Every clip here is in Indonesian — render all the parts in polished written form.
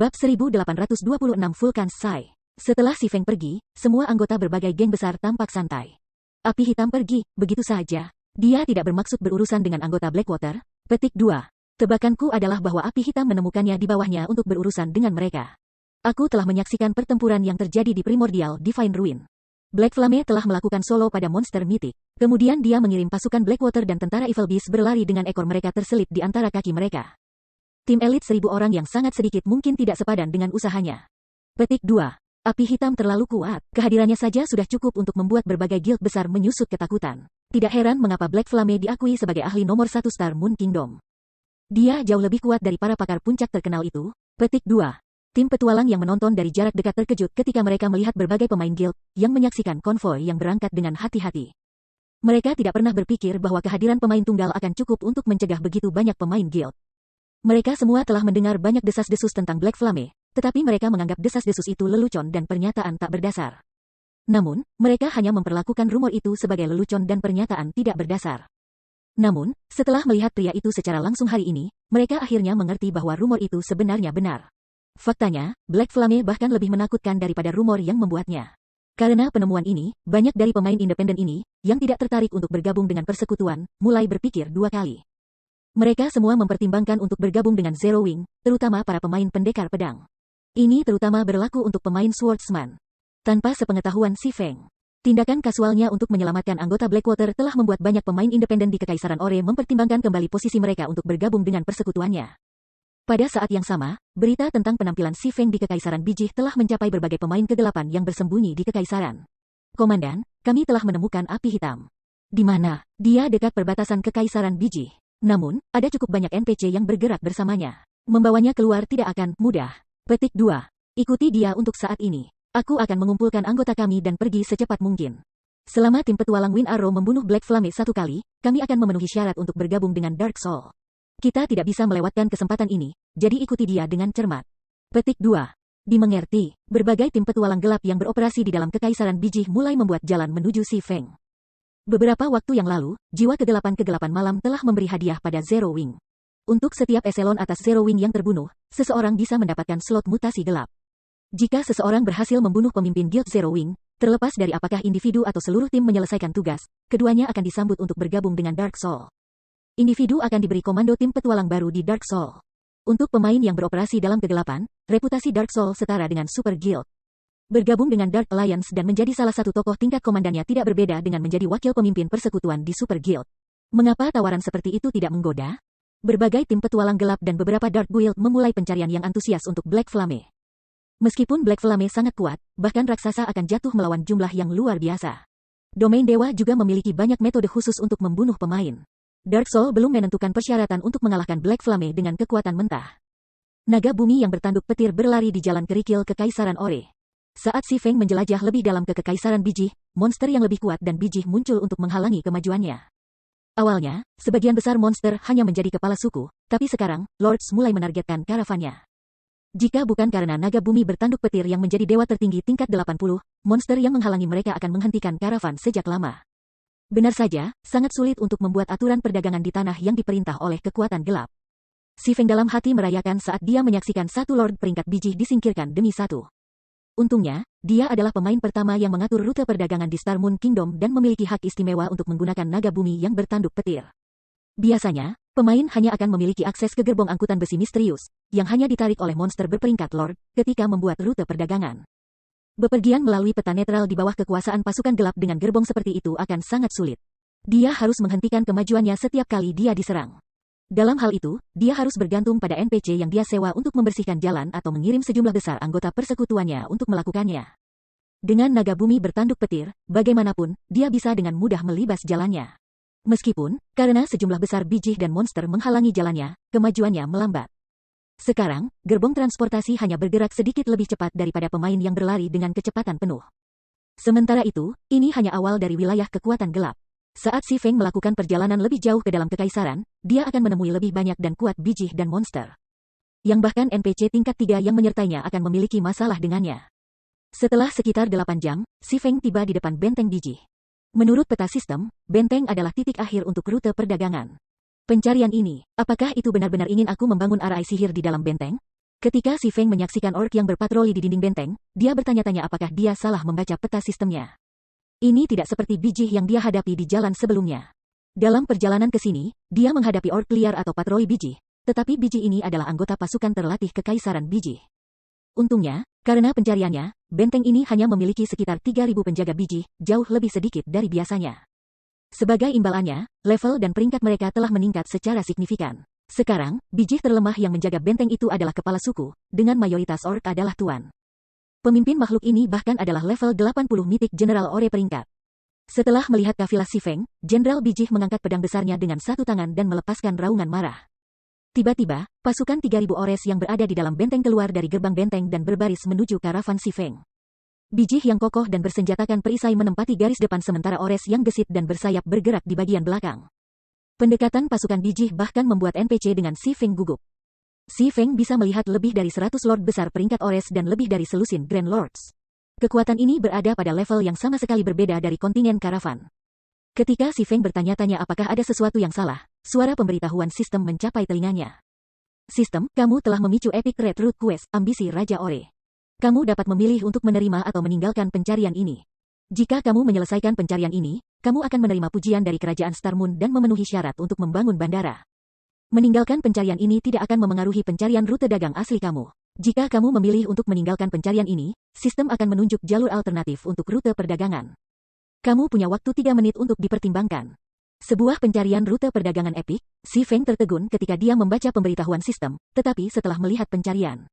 Bab 1826 Vulcan Sai. Setelah Si Feng pergi, semua anggota berbagai geng besar tampak santai. Api hitam pergi, begitu saja. Dia tidak bermaksud berurusan dengan anggota Blackwater. Petik 2. Tebakanku adalah bahwa api hitam menemukannya di bawahnya untuk berurusan dengan mereka. Aku telah menyaksikan pertempuran yang terjadi di Primordial Divine Ruin. Black Flame telah melakukan solo pada monster mitik. Kemudian dia mengirim pasukan Blackwater dan tentara Evil Beast berlari dengan ekor mereka terselip di antara kaki mereka. Tim elit 1000 orang yang sangat sedikit mungkin tidak sepadan dengan usahanya. Petik 2. Api hitam terlalu kuat. Kehadirannya saja sudah cukup untuk membuat berbagai guild besar menyusut ketakutan. Tidak heran mengapa Black Flame diakui sebagai ahli nomor 1 Star Moon Kingdom. Dia jauh lebih kuat dari para pakar puncak terkenal itu. Petik 2. Tim petualang yang menonton dari jarak dekat terkejut ketika mereka melihat berbagai pemain guild yang menyaksikan konvoi yang berangkat dengan hati-hati. Mereka tidak pernah berpikir bahwa kehadiran pemain tunggal akan cukup untuk mencegah begitu banyak pemain guild. Mereka semua telah mendengar banyak desas-desus tentang Black Flame, tetapi mereka menganggap desas-desus itu lelucon dan pernyataan tak berdasar. Namun, mereka hanya memperlakukan rumor itu sebagai lelucon dan pernyataan tidak berdasar. Namun, setelah melihat pria itu secara langsung hari ini, mereka akhirnya mengerti bahwa rumor itu sebenarnya benar. Faktanya, Black Flame bahkan lebih menakutkan daripada rumor yang membuatnya. Karena penemuan ini, banyak dari pemain independen ini, yang tidak tertarik untuk bergabung dengan persekutuan, mulai berpikir 2 kali. Mereka semua mempertimbangkan untuk bergabung dengan Zero Wing, terutama para pemain pendekar pedang. Ini terutama berlaku untuk pemain swordsman. Tanpa sepengetahuan Si Feng, tindakan kasualnya untuk menyelamatkan anggota Blackwater telah membuat banyak pemain independen di Kekaisaran Ore mempertimbangkan kembali posisi mereka untuk bergabung dengan persekutuannya. Pada saat yang sama, berita tentang penampilan Si Feng di Kekaisaran Bijih telah mencapai berbagai pemain kegelapan yang bersembunyi di Kekaisaran. Komandan, kami telah menemukan api hitam. Di mana? Dia dekat perbatasan Kekaisaran Bijih. Namun, ada cukup banyak NPC yang bergerak bersamanya. Membawanya keluar tidak akan mudah. Petik 2. Ikuti dia untuk saat ini. Aku akan mengumpulkan anggota kami dan pergi secepat mungkin. Selama tim petualang Wind Arrow membunuh Black Flame 1 kali, kami akan memenuhi syarat untuk bergabung dengan Dark Soul. Kita tidak bisa melewatkan kesempatan ini, jadi ikuti dia dengan cermat. Petik 2. Dimengerti, berbagai tim petualang gelap yang beroperasi di dalam Kekaisaran Bijih mulai membuat jalan menuju Si Feng. Beberapa waktu yang lalu, jiwa kegelapan malam telah memberi hadiah pada Zero Wing. Untuk setiap eselon atas Zero Wing yang terbunuh, seseorang bisa mendapatkan slot mutasi gelap. Jika seseorang berhasil membunuh pemimpin guild Zero Wing, terlepas dari apakah individu atau seluruh tim menyelesaikan tugas, keduanya akan disambut untuk bergabung dengan Dark Soul. Individu akan diberi komando tim petualang baru di Dark Soul. Untuk pemain yang beroperasi dalam kegelapan, reputasi Dark Soul setara dengan Super Guild. Bergabung dengan Dark Alliance dan menjadi salah satu tokoh tingkat komandannya tidak berbeda dengan menjadi wakil pemimpin persekutuan di Super Guild. Mengapa tawaran seperti itu tidak menggoda? Berbagai tim petualang gelap dan beberapa Dark Guild memulai pencarian yang antusias untuk Black Flame. Meskipun Black Flame sangat kuat, bahkan raksasa akan jatuh melawan jumlah yang luar biasa. Domain dewa juga memiliki banyak metode khusus untuk membunuh pemain. Dark Soul belum menentukan persyaratan untuk mengalahkan Black Flame dengan kekuatan mentah. Naga bumi yang bertanduk petir berlari di jalan kerikil Kekaisaran Ore. Saat Si Feng menjelajah lebih dalam ke Kekaisaran Bijih, monster yang lebih kuat dan bijih muncul untuk menghalangi kemajuannya. Awalnya, sebagian besar monster hanya menjadi kepala suku, tapi sekarang, Lords mulai menargetkan karavannya. Jika bukan karena naga bumi bertanduk petir yang menjadi dewa tertinggi tingkat 80, monster yang menghalangi mereka akan menghentikan karavan sejak lama. Benar saja, sangat sulit untuk membuat aturan perdagangan di tanah yang diperintah oleh kekuatan gelap. Si Feng dalam hati merayakan saat dia menyaksikan satu Lord peringkat bijih disingkirkan demi satu. Untungnya, dia adalah pemain pertama yang mengatur rute perdagangan di Star Moon Kingdom dan memiliki hak istimewa untuk menggunakan naga bumi yang bertanduk petir. Biasanya, pemain hanya akan memiliki akses ke gerbong angkutan besi misterius, yang hanya ditarik oleh monster berperingkat Lord, ketika membuat rute perdagangan. Bepergian melalui peta netral di bawah kekuasaan pasukan gelap dengan gerbong seperti itu akan sangat sulit. Dia harus menghentikan kemajuannya setiap kali dia diserang. Dalam hal itu, dia harus bergantung pada NPC yang dia sewa untuk membersihkan jalan atau mengirim sejumlah besar anggota persekutuannya untuk melakukannya. Dengan naga bumi bertanduk petir, bagaimanapun, dia bisa dengan mudah melibas jalannya. Meskipun, karena sejumlah besar bijih dan monster menghalangi jalannya, kemajuannya melambat. Sekarang, gerbong transportasi hanya bergerak sedikit lebih cepat daripada pemain yang berlari dengan kecepatan penuh. Sementara itu, ini hanya awal dari wilayah kekuatan gelap. Saat Si Feng melakukan perjalanan lebih jauh ke dalam kekaisaran, dia akan menemui lebih banyak dan kuat bijih dan monster. Yang bahkan NPC tingkat 3 yang menyertainya akan memiliki masalah dengannya. Setelah sekitar 8 jam, Si Feng tiba di depan benteng bijih. Menurut peta sistem, benteng adalah titik akhir untuk rute perdagangan. Pencarian ini, apakah itu benar-benar ingin aku membangun arai sihir di dalam benteng? Ketika Si Feng menyaksikan orc yang berpatroli di dinding benteng, dia bertanya-tanya apakah dia salah membaca peta sistemnya. Ini tidak seperti Bijih yang dia hadapi di jalan sebelumnya. Dalam perjalanan ke sini, dia menghadapi orc liar atau patroli Bijih, tetapi Bijih ini adalah anggota pasukan terlatih Kekaisaran Bijih. Untungnya, karena pencariannya, benteng ini hanya memiliki sekitar 3.000 penjaga Bijih, jauh lebih sedikit dari biasanya. Sebagai imbalannya, level dan peringkat mereka telah meningkat secara signifikan. Sekarang, Bijih terlemah yang menjaga benteng itu adalah kepala suku, dengan mayoritas orc adalah tuan. Pemimpin makhluk ini bahkan adalah level 80 mitik General Ore peringkat. Setelah melihat kafilah Si Feng, Jenderal Bijih mengangkat pedang besarnya dengan satu tangan dan melepaskan raungan marah. Tiba-tiba, pasukan 3.000 ores yang berada di dalam benteng keluar dari gerbang benteng dan berbaris menuju karavan Si Feng. Bijih yang kokoh dan bersenjatakan perisai menempati garis depan sementara ores yang gesit dan bersayap bergerak di bagian belakang. Pendekatan pasukan Bijih bahkan membuat NPC dengan Si Feng gugup. Si Feng bisa melihat lebih dari 100 lord besar peringkat ores dan lebih dari selusin Grand Lords. Kekuatan ini berada pada level yang sama sekali berbeda dari kontingen karavan. Ketika Si Feng bertanya-tanya apakah ada sesuatu yang salah, suara pemberitahuan sistem mencapai telinganya. Sistem, kamu telah memicu Epic Red Root Quest, ambisi Raja Ore. Kamu dapat memilih untuk menerima atau meninggalkan pencarian ini. Jika kamu menyelesaikan pencarian ini, kamu akan menerima pujian dari Kerajaan Star Moon dan memenuhi syarat untuk membangun bandara. Meninggalkan pencarian ini tidak akan memengaruhi pencarian rute dagang asli kamu. Jika kamu memilih untuk meninggalkan pencarian ini, sistem akan menunjuk jalur alternatif untuk rute perdagangan. Kamu punya waktu 3 menit untuk dipertimbangkan. Sebuah pencarian rute perdagangan epik, Si Feng tertegun ketika dia membaca pemberitahuan sistem, tetapi setelah melihat pencarian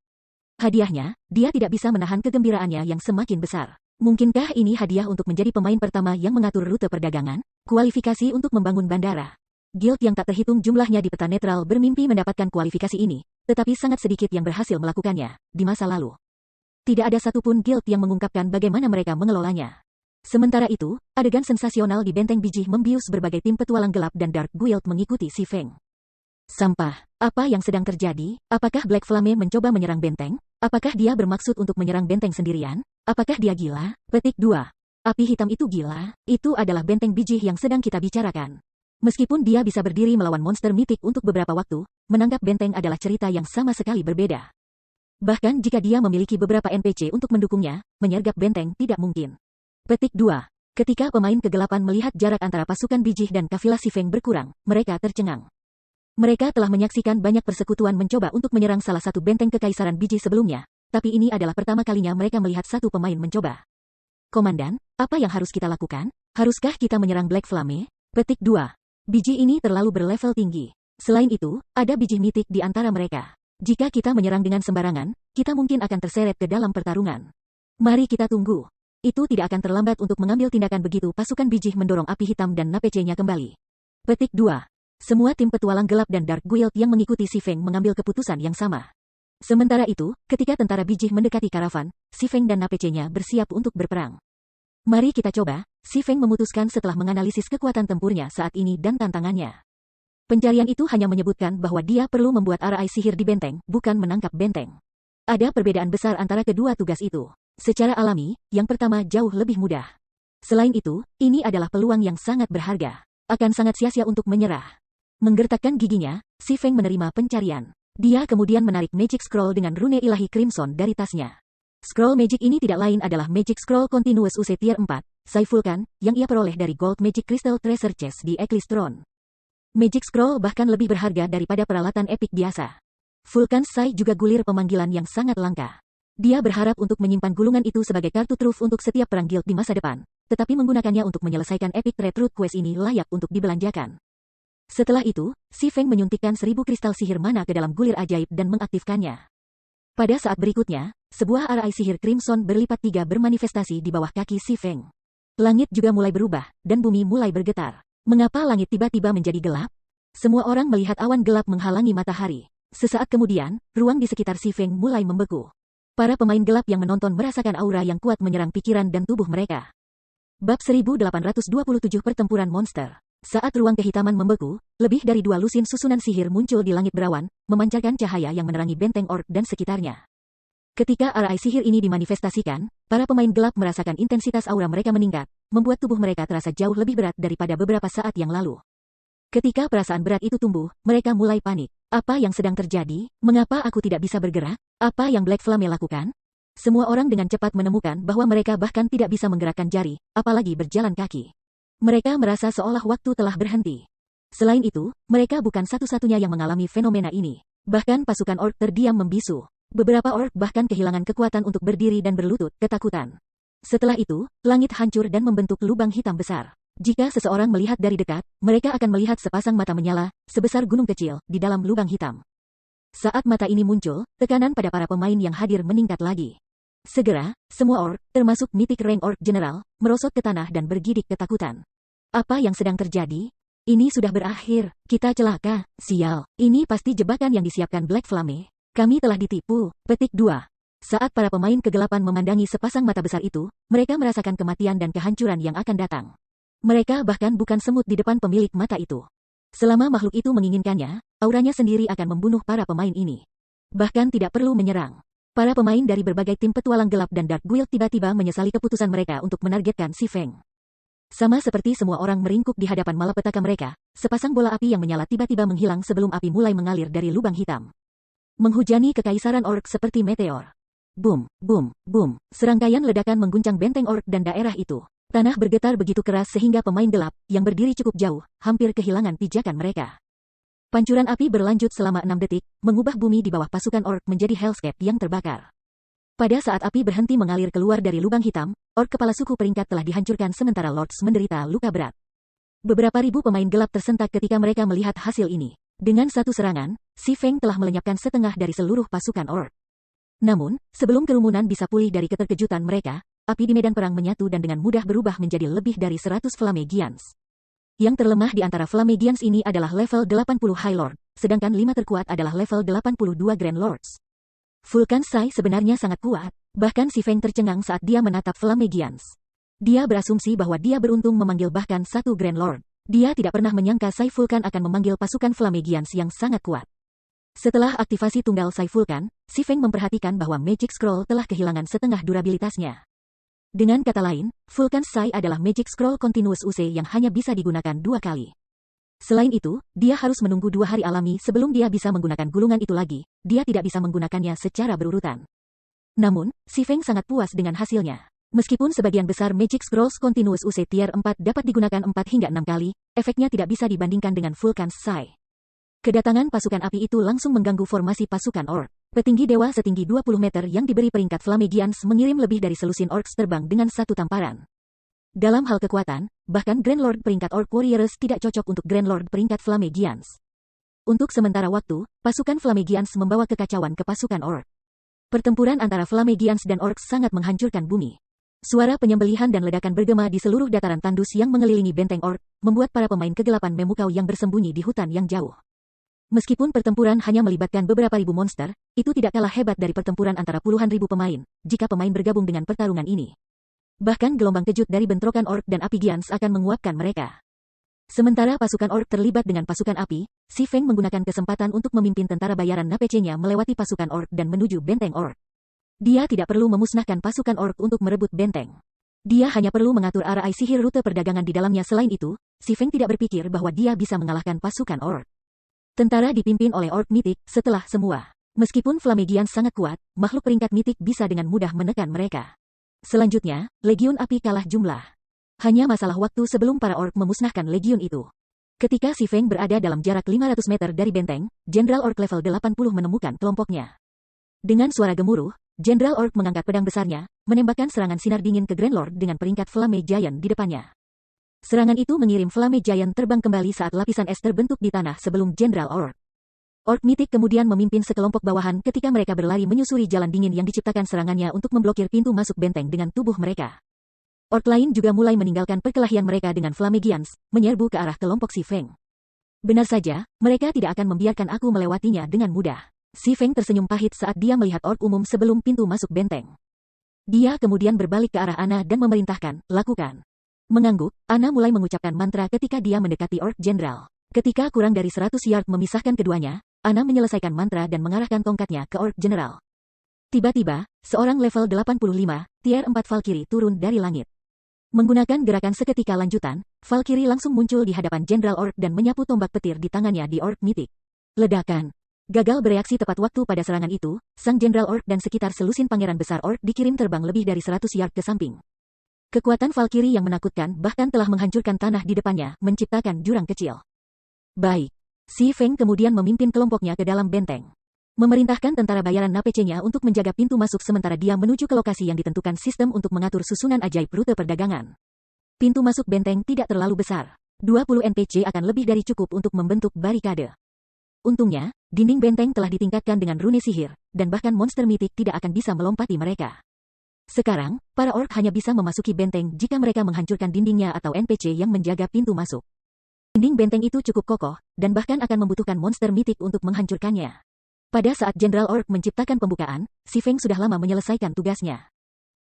hadiahnya, dia tidak bisa menahan kegembiraannya yang semakin besar. Mungkinkah ini hadiah untuk menjadi pemain pertama yang mengatur rute perdagangan? Kualifikasi untuk membangun bandara. Guild yang tak terhitung jumlahnya di peta netral bermimpi mendapatkan kualifikasi ini, tetapi sangat sedikit yang berhasil melakukannya di masa lalu. Tidak ada satupun guild yang mengungkapkan bagaimana mereka mengelolanya. Sementara itu, adegan sensasional di benteng Bijih membius berbagai tim petualang gelap dan Dark Guild mengikuti Si Feng. Sampah. Apa yang sedang terjadi? Apakah Black Flame mencoba menyerang benteng? Apakah dia bermaksud untuk menyerang benteng sendirian? Apakah dia gila? Petik 2. Api hitam itu gila? Itu adalah benteng Bijih yang sedang kita bicarakan. Meskipun dia bisa berdiri melawan monster mitik untuk beberapa waktu, menangkap benteng adalah cerita yang sama sekali berbeda. Bahkan jika dia memiliki beberapa NPC untuk mendukungnya, menyergap benteng tidak mungkin. Petik 2. Ketika pemain kegelapan melihat jarak antara pasukan Bijih dan kafilah Si Feng berkurang, mereka tercengang. Mereka telah menyaksikan banyak persekutuan mencoba untuk menyerang salah satu benteng kekaisaran Bijih sebelumnya, tapi ini adalah pertama kalinya mereka melihat satu pemain mencoba. Komandan, apa yang harus kita lakukan? Haruskah kita menyerang Black Flame? Petik 2. Bijih ini terlalu berlevel tinggi. Selain itu, ada Bijih mitik di antara mereka. Jika kita menyerang dengan sembarangan, kita mungkin akan terseret ke dalam pertarungan. Mari kita tunggu. Itu tidak akan terlambat untuk mengambil tindakan begitu pasukan Bijih mendorong api hitam dan NPC-nya kembali. Petik 2. Semua tim petualang gelap dan Dark Guild yang mengikuti Si Feng mengambil keputusan yang sama. Sementara itu, ketika tentara Bijih mendekati karavan, Si Feng dan NPC-nya bersiap untuk berperang. Mari kita coba, Si Feng memutuskan setelah menganalisis kekuatan tempurnya saat ini dan tantangannya. Pencarian itu hanya menyebutkan bahwa dia perlu membuat arai sihir di benteng, bukan menangkap benteng. Ada perbedaan besar antara kedua tugas itu. Secara alami, yang pertama jauh lebih mudah. Selain itu, ini adalah peluang yang sangat berharga. Akan sangat sia-sia untuk menyerah. Menggertakkan giginya, Si Feng menerima pencarian. Dia kemudian menarik Magic Scroll dengan rune ilahi Crimson dari tasnya. Scroll Magic ini tidak lain adalah Magic Scroll Continuous UC Tier 4, Sai Vulcan, yang ia peroleh dari Gold Magic Crystal Treasure Chest di Eclipse Throne. Magic Scroll bahkan lebih berharga daripada peralatan epik biasa. Vulcan Sai juga gulir pemanggilan yang sangat langka. Dia berharap untuk menyimpan gulungan itu sebagai kartu truf untuk setiap perang guild di masa depan, tetapi menggunakannya untuk menyelesaikan Epic Red Root Quest ini layak untuk dibelanjakan. Setelah itu, Si Feng menyuntikkan 1000 kristal sihir mana ke dalam gulir ajaib dan mengaktifkannya. Pada saat berikutnya, sebuah arai sihir Crimson berlipat 3 bermanifestasi di bawah kaki Si Feng. Langit juga mulai berubah, dan bumi mulai bergetar. Mengapa langit tiba-tiba menjadi gelap? Semua orang melihat awan gelap menghalangi matahari. Sesaat kemudian, ruang di sekitar Si Feng mulai membeku. Para pemain gelap yang menonton merasakan aura yang kuat menyerang pikiran dan tubuh mereka. Bab 1827 Pertempuran Monster. Saat ruang kehitaman membeku, lebih dari 2 lusin susunan sihir muncul di langit berawan, memancarkan cahaya yang menerangi benteng orc dan sekitarnya. Ketika arai sihir ini dimanifestasikan, para pemain gelap merasakan intensitas aura mereka meningkat, membuat tubuh mereka terasa jauh lebih berat daripada beberapa saat yang lalu. Ketika perasaan berat itu tumbuh, mereka mulai panik. Apa yang sedang terjadi? Mengapa aku tidak bisa bergerak? Apa yang Black Flame lakukan? Semua orang dengan cepat menemukan bahwa mereka bahkan tidak bisa menggerakkan jari, apalagi berjalan kaki. Mereka merasa seolah waktu telah berhenti. Selain itu, mereka bukan satu-satunya yang mengalami fenomena ini. Bahkan pasukan orc terdiam membisu. Beberapa orc bahkan kehilangan kekuatan untuk berdiri dan berlutut, ketakutan. Setelah itu, langit hancur dan membentuk lubang hitam besar. Jika seseorang melihat dari dekat, mereka akan melihat sepasang mata menyala, sebesar gunung kecil, di dalam lubang hitam. Saat mata ini muncul, tekanan pada para pemain yang hadir meningkat lagi. Segera, semua orc, termasuk Mythic Rank Orc General, merosot ke tanah dan bergidik ketakutan. Apa yang sedang terjadi? Ini sudah berakhir, kita celaka, sial. Ini pasti jebakan yang disiapkan Black Flame. Kami telah ditipu. Petik 2. Saat para pemain kegelapan memandangi sepasang mata besar itu, mereka merasakan kematian dan kehancuran yang akan datang. Mereka bahkan bukan semut di depan pemilik mata itu. Selama makhluk itu menginginkannya, auranya sendiri akan membunuh para pemain ini. Bahkan tidak perlu menyerang. Para pemain dari berbagai tim petualang gelap dan Dark Guild tiba-tiba menyesali keputusan mereka untuk menargetkan si Feng. Sama seperti semua orang meringkuk di hadapan malapetaka mereka, sepasang bola api yang menyala tiba-tiba menghilang sebelum api mulai mengalir dari lubang hitam. Menghujani kekaisaran orc seperti meteor. Boom, boom, boom. Serangkaian ledakan mengguncang benteng orc dan daerah itu. Tanah bergetar begitu keras sehingga pemain gelap, yang berdiri cukup jauh, hampir kehilangan pijakan mereka. Pancuran api berlanjut selama 6 detik, mengubah bumi di bawah pasukan orc menjadi hellscape yang terbakar. Pada saat api berhenti mengalir keluar dari lubang hitam, orc kepala suku peringkat telah dihancurkan sementara Lords menderita luka berat. Beberapa ribu pemain gelap tersentak ketika mereka melihat hasil ini. Dengan satu serangan, si Feng telah melenyapkan setengah dari seluruh pasukan orc. Namun, sebelum kerumunan bisa pulih dari keterkejutan mereka, api di medan perang menyatu dan dengan mudah berubah menjadi lebih dari 100 Flamegians. Yang terlemah di antara Flamegians ini adalah level 80 High Lord, sedangkan 5 terkuat adalah level 82 Grand Lords. Vulcan Sai sebenarnya sangat kuat, bahkan si Feng tercengang saat dia menatap Flamegians. Dia berasumsi bahwa dia beruntung memanggil bahkan satu Grand Lord. Dia tidak pernah menyangka Sai Vulcan akan memanggil pasukan Flamegians yang sangat kuat. Setelah aktivasi tunggal Sai Vulcan, si Feng memperhatikan bahwa Magic Scroll telah kehilangan setengah durabilitasnya. Dengan kata lain, Vulcan Sai adalah Magic Scroll Continuous UC yang hanya bisa digunakan 2 kali. Selain itu, dia harus menunggu 2 hari alami sebelum dia bisa menggunakan gulungan itu lagi. Dia tidak bisa menggunakannya secara berurutan. Namun, si Feng sangat puas dengan hasilnya. Meskipun sebagian besar Magic Scrolls Continuous UC Tier 4 dapat digunakan 4 hingga 6 kali, efeknya tidak bisa dibandingkan dengan Vulcan Sai. Kedatangan pasukan api itu langsung mengganggu formasi pasukan orc. Petinggi dewa setinggi 20 meter yang diberi peringkat Flamegians mengirim lebih dari selusin orcs terbang dengan satu tamparan. Dalam hal kekuatan, bahkan Grand Lord peringkat Orc Warriors tidak cocok untuk Grand Lord peringkat Flamegians. Untuk sementara waktu, pasukan Flamegians membawa kekacauan ke pasukan orc. Pertempuran antara Flamegians dan orcs sangat menghancurkan bumi. Suara penyembelihan dan ledakan bergema di seluruh dataran tandus yang mengelilingi benteng orc, membuat para pemain kegelapan memukau yang bersembunyi di hutan yang jauh. Meskipun pertempuran hanya melibatkan beberapa ribu monster, itu tidak kalah hebat dari pertempuran antara puluhan ribu pemain, jika pemain bergabung dengan pertarungan ini. Bahkan gelombang kejut dari bentrokan orc dan api Giants akan menguapkan mereka. Sementara pasukan orc terlibat dengan pasukan api, si Feng menggunakan kesempatan untuk memimpin tentara bayaran NPC-nya melewati pasukan orc dan menuju benteng orc. Dia tidak perlu memusnahkan pasukan orc untuk merebut benteng. Dia hanya perlu mengatur arah sihir rute perdagangan di dalamnya. Selain itu, si Feng tidak berpikir bahwa dia bisa mengalahkan pasukan orc. Tentara dipimpin oleh orc mitik, setelah semua. Meskipun Flamegians sangat kuat, makhluk peringkat mitik bisa dengan mudah menekan mereka. Selanjutnya, Legiun Api kalah jumlah. Hanya masalah waktu sebelum para orc memusnahkan legiun itu. Ketika si Feng berada dalam jarak 500 meter dari benteng, Jenderal Orc level 80 menemukan kelompoknya. Dengan suara gemuruh, Jenderal Orc mengangkat pedang besarnya, menembakkan serangan sinar dingin ke Grand Lord dengan peringkat Flame Giant di depannya. Serangan itu mengirim Flame Giant terbang kembali saat lapisan es terbentuk di tanah sebelum Jenderal Orc. Orc mitik kemudian memimpin sekelompok bawahan ketika mereka berlari menyusuri jalan dingin yang diciptakan serangannya untuk memblokir pintu masuk benteng dengan tubuh mereka. Orc lain juga mulai meninggalkan perkelahian mereka dengan Flamegians, menyerbu ke arah kelompok si Feng. Benar saja, mereka tidak akan membiarkan aku melewatinya dengan mudah. Si Feng tersenyum pahit saat dia melihat orc umum sebelum pintu masuk benteng. Dia kemudian berbalik ke arah Ana dan memerintahkan, lakukan. Mengangguk, Ana mulai mengucapkan mantra ketika dia mendekati Orc General. Ketika kurang dari 100 yard memisahkan keduanya, Ana menyelesaikan mantra dan mengarahkan tongkatnya ke Orc General. Tiba-tiba, seorang level 85, Tier 4 Valkyrie turun dari langit. Menggunakan gerakan seketika lanjutan, Valkyrie langsung muncul di hadapan Jenderal Orc dan menyapu tombak petir di tangannya di Orc Mythic. Ledakan. Gagal bereaksi tepat waktu pada serangan itu, sang Jenderal Orc dan sekitar selusin pangeran besar Orc dikirim terbang lebih dari 100 yard ke samping. Kekuatan Valkyrie yang menakutkan bahkan telah menghancurkan tanah di depannya, menciptakan jurang kecil. Baik. Si Feng kemudian memimpin kelompoknya ke dalam benteng. Memerintahkan tentara bayaran NPC-nya untuk menjaga pintu masuk sementara dia menuju ke lokasi yang ditentukan sistem untuk mengatur susunan ajaib rute perdagangan. Pintu masuk benteng tidak terlalu besar. 20 NPC akan lebih dari cukup untuk membentuk barikade. Untungnya, dinding benteng telah ditingkatkan dengan rune sihir, dan bahkan monster mitik tidak akan bisa melompati mereka. Sekarang, para orc hanya bisa memasuki benteng jika mereka menghancurkan dindingnya atau NPC yang menjaga pintu masuk. Dinding benteng itu cukup kokoh, dan bahkan akan membutuhkan monster mitik untuk menghancurkannya. Pada saat Jenderal Orc menciptakan pembukaan, si Feng sudah lama menyelesaikan tugasnya.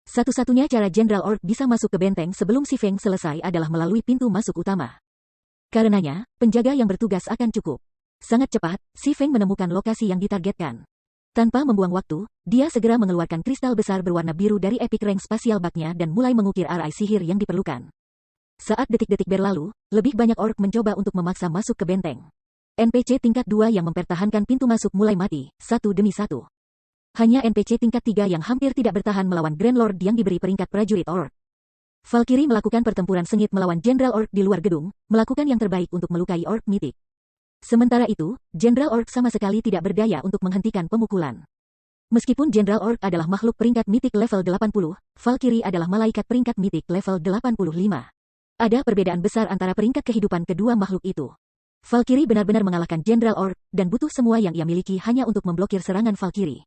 Satu-satunya cara Jenderal Orc bisa masuk ke benteng sebelum si Feng selesai adalah melalui pintu masuk utama. Karenanya, penjaga yang bertugas akan cukup. Sangat cepat, si Feng menemukan lokasi yang ditargetkan. Tanpa membuang waktu, dia segera mengeluarkan kristal besar berwarna biru dari epic rank spasial bag-nya dan mulai mengukir arai sihir yang diperlukan. Saat detik-detik berlalu, lebih banyak orc mencoba untuk memaksa masuk ke benteng. NPC tingkat 2 yang mempertahankan pintu masuk mulai mati, satu demi satu. Hanya NPC tingkat 3 yang hampir tidak bertahan melawan Grand Lord yang diberi peringkat prajurit Orc. Valkyrie melakukan pertempuran sengit melawan Jenderal Orc di luar gedung, melakukan yang terbaik untuk melukai Orc mitik. Sementara itu, Jenderal Orc sama sekali tidak berdaya untuk menghentikan pemukulan. Meskipun Jenderal Orc adalah makhluk peringkat mitik level 80, Valkyrie adalah malaikat peringkat mitik level 85. Ada perbedaan besar antara peringkat kehidupan kedua makhluk itu. Valkyrie benar-benar mengalahkan Jenderal Orc, dan butuh semua yang ia miliki hanya untuk memblokir serangan Valkyrie.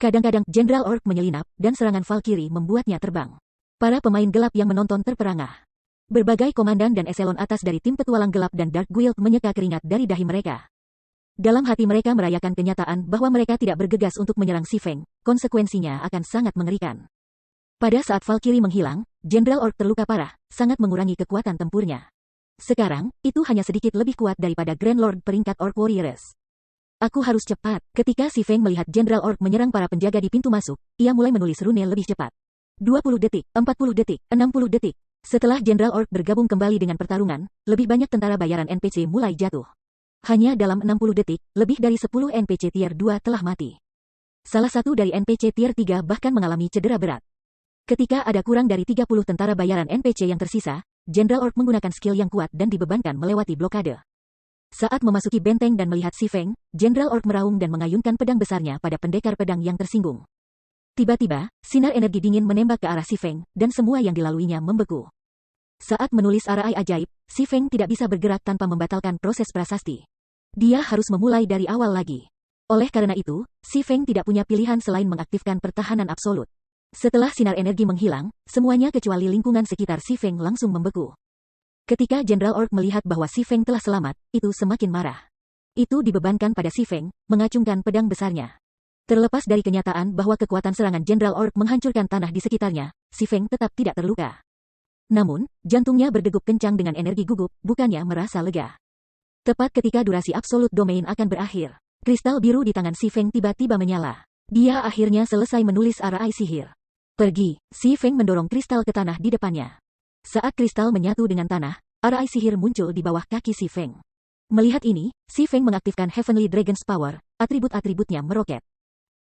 Kadang-kadang Jenderal Orc menyelinap, dan serangan Valkyrie membuatnya terbang. Para pemain gelap yang menonton terperangah. Berbagai komandan dan eselon atas dari tim petualang gelap dan Dark Guild menyeka keringat dari dahi mereka. Dalam hati mereka merayakan kenyataan bahwa mereka tidak bergegas untuk menyerang si Feng, konsekuensinya akan sangat mengerikan. Pada saat Valkyrie menghilang, Jenderal Orc terluka parah, sangat mengurangi kekuatan tempurnya. Sekarang, itu hanya sedikit lebih kuat daripada Grand Lord peringkat Orc Warriors. Aku harus cepat. Ketika si Feng melihat Jenderal Orc menyerang para penjaga di pintu masuk, ia mulai menulis rune lebih cepat. 20 detik, 40 detik, 60 detik. Setelah Jenderal Orc bergabung kembali dengan pertarungan, lebih banyak tentara bayaran NPC mulai jatuh. Hanya dalam 60 detik, lebih dari 10 NPC tier 2 telah mati. Salah satu dari NPC tier 3 bahkan mengalami cedera berat. Ketika ada kurang dari 30 tentara bayaran NPC yang tersisa, Jenderal Orc menggunakan skill yang kuat dan dibebankan melewati blokade. Saat memasuki benteng dan melihat si Feng, Jenderal Orc meraung dan mengayunkan pedang besarnya pada pendekar pedang yang tersinggung. Tiba-tiba, sinar energi dingin menembak ke arah si Feng, dan semua yang dilaluinya membeku. Saat menulis arai ajaib, si Feng tidak bisa bergerak tanpa membatalkan proses prasasti. Dia harus memulai dari awal lagi. Oleh karena itu, si Feng tidak punya pilihan selain mengaktifkan pertahanan absolut. Setelah sinar energi menghilang, semuanya kecuali lingkungan sekitar si Feng langsung membeku. Ketika Jenderal Orc melihat bahwa si Feng telah selamat, itu semakin marah. Itu dibebankan pada si Feng, mengacungkan pedang besarnya. Terlepas dari kenyataan bahwa kekuatan serangan Jenderal Orc menghancurkan tanah di sekitarnya, si Feng tetap tidak terluka. Namun, jantungnya berdegup kencang dengan energi gugup, bukannya merasa lega. Tepat ketika durasi absolut domain akan berakhir, kristal biru di tangan si Feng tiba-tiba menyala. Dia akhirnya selesai menulis arai sihir. Pergi, si Feng mendorong kristal ke tanah di depannya. Saat kristal menyatu dengan tanah, arai sihir muncul di bawah kaki si Feng. Melihat ini, si Feng mengaktifkan Heavenly Dragon's Power, atribut-atributnya meroket.